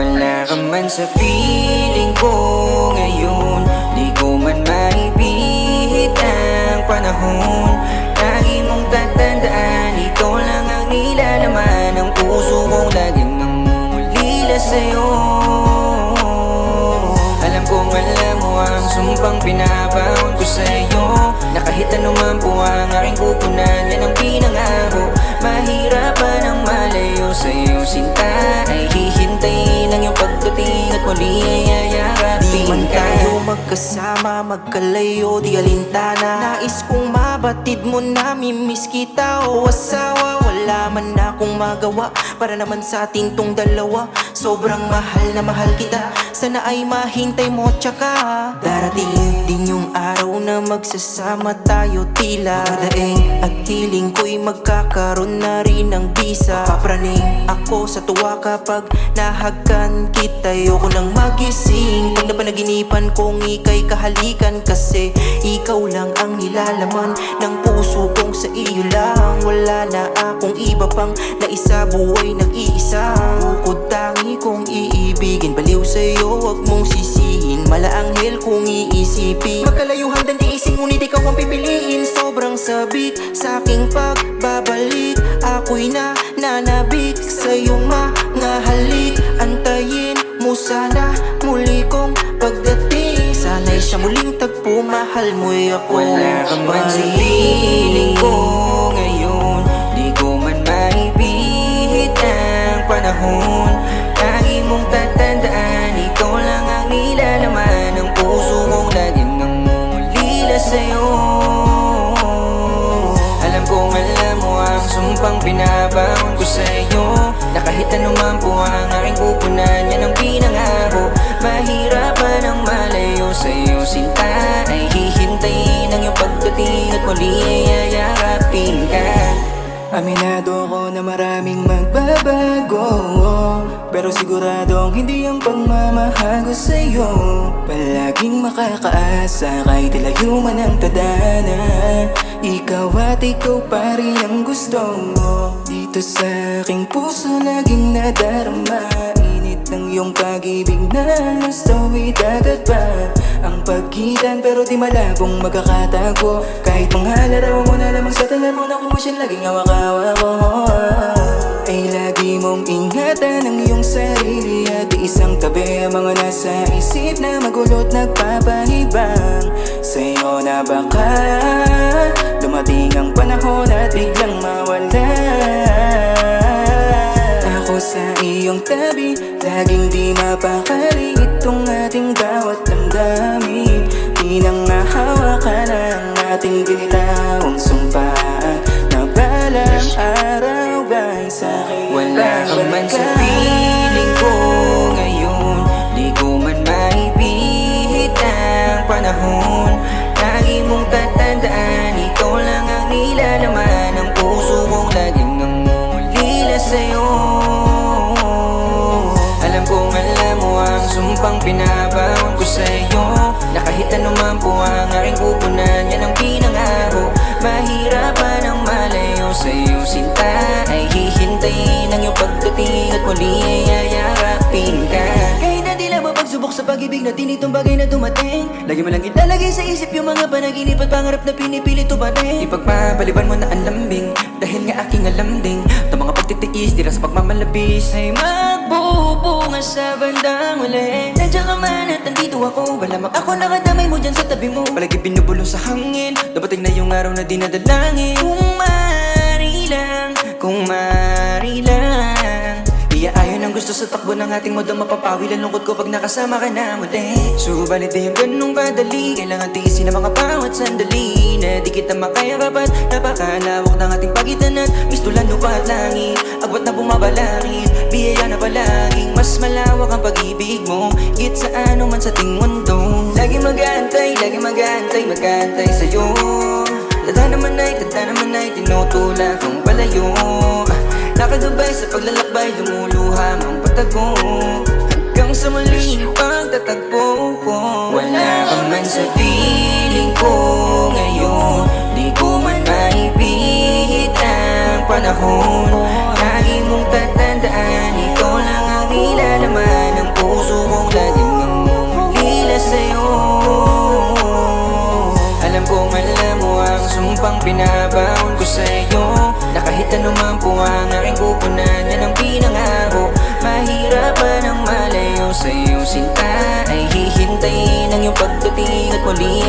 Wala ka man sa piling ko ngayon, di ko man maibihit ang panahon. Lagi mong tatandaan, ikaw lang ang nilalaman ng puso kong laging nangungulila sa'yo. Alam kong alam mo ang sumpang pinapahon ko sa'yo, na kahit anuman po ang aking kupunan, yan ang pinangako. Mahirapan ang malayo sa'yo, sinta, ay hihintayin ang iyong pagdating at muli ay yayarapin ka. Di man tayo magkasama, magkalayo, di alintana. Nais kong mabatid mo na mimiss kita o asawa. Wala man akong magawa para naman sa ating tong dalawa. Sobrang mahal na mahal kita, sana ay mahintay mo tsaka darating din yung araw na magsasama tayo. Tila daing at tiling ko'y magkakaroon na rin ng bisa. Papraning ako sa tuwa kapag nahagkan kita. Ayoko nang magising pag napanaginipan kong ika'y kahalikan, kasi ikaw lang ang nilalaman ng puso kong sa iyo lang. Wala na akong iba pang naisa, buhay nag-iisa. Bukod tangi kong iibigin, baliw sa'yo wag mong sisihin. Malaanghel kung iisipin, magkalayuhan dan tiisin, ngunit ikaw ang pipiliin. Sobrang sabik sa aking pagbabalik, ako'y nananabik sa iyong mga halik. Antayin mo sana muli kong pagdating, sana'y sa muling tagpo, mahal mo'y ako. Wala ka man sa piling ko ngayon, di ko man maibihit ang panahon. Lagi mong tatandaan, ikaw lang ang nilalaman ng puso kong laging nangungulila sa'yo. Alam kong alam mo ang sumpang pinapahon ko sa'yo, na kahit anuman po ang aking kupunan, yan ang pinangako. Mahirapan ang malayo sa'yo, sinta, ay hihintayin ang iyong pagdating at muli ay yayarapin ka. Aminado ako na maraming magbabago, pero siguradong hindi ang pagmamahal ko sa'yo. Palaging makakaasa kahit ilayo man ang tadhana. Ikaw at ikaw pa rin ang gusto mo. Dito sa aking puso laging nadarama, init ng iyong pag-ibig na nasa tawid agad pa ang pagkitan, pero di malabong magkakatago. Kahit panghalaraw mo na lamang sa telepono ko, siya laging hawak-hawak ko. Ay lagi mong ingatan ang iyong sarili at isang tabi ang mga nasa isip na magulot nagpapahibang sa'yo, na baka dumating ang panahon at biglang mawala. Ako sa iyong tabi, laging di mapakali itong ating bawat damdamin. Di nang mahawakan ang ating binitawang sumpaan, na balang araw ay sa'kin. Wala ka man sa piling ko ngayon, di ko man maibihit ang panahon. Lagi mong tatandaan, ikaw lang ang nilalaman ng puso kong laging nangungulila sa'yo. Alam kong alam mo ang sumpang pinapahon ko sa'yo, na kahit anuman po ang aking kupunan, yan ang pinangako. Mahirapan ang malayo sa'yo, sinta, ay hihintayin ang iyong pagdating at muli ay yayarapin ka. Kahit na di lang mapagsubok sa pag-ibig natin itong bagay na dumating, lagi mo lang ilalagay sa isip yung mga panaginip at pangarap na pinipilit tuparin. Ipagpapaliban mo na ang lambing, dahil nga aking alam ding itong mga pagtitiis, tira sa pagmamalabis Ay magbubunga sa bandang uli. Nandiyan ka man at nandito ako, malamang ako nakadamay mo dyan sa tabi mo. palagi binubulong sa hangin, dapating na yung araw na dinadalangin. Kung mari lang, Iaayon ang gusto sa takbo ng ating modo, mapapawi lang lungkot ko pag nakasama ka na muli. Subalit di yung ganung padali, kailangan tiisin ang mga bawat sandali, na di kita makayakapat. Napakalawak ng ating pagitan at mistulan lupa at langit, agwat na bumabalangit, biyaya na palaging mas malawak ang pag-ibig mo, higit sa ano man sa ting mundo. Lagi mag-aantay, mag-aantay sa'yo. Tanda naman ay tinutulak ang palayo. Nakagabay sa paglalakbay, lumuluham ang patago, hanggang sa muling pagtatagpo ko. wala ka man sa piling ko ngayon, di ko man maibihit ang panahon. Lagi mong tatandaan, ikaw lang ang nilalaman ng kahit anuman po ang aking kupunan, yan ang pinangako. Mahirapan ang malayo sa'yo sinta, ay hihintayin ang iyong pagdating at muli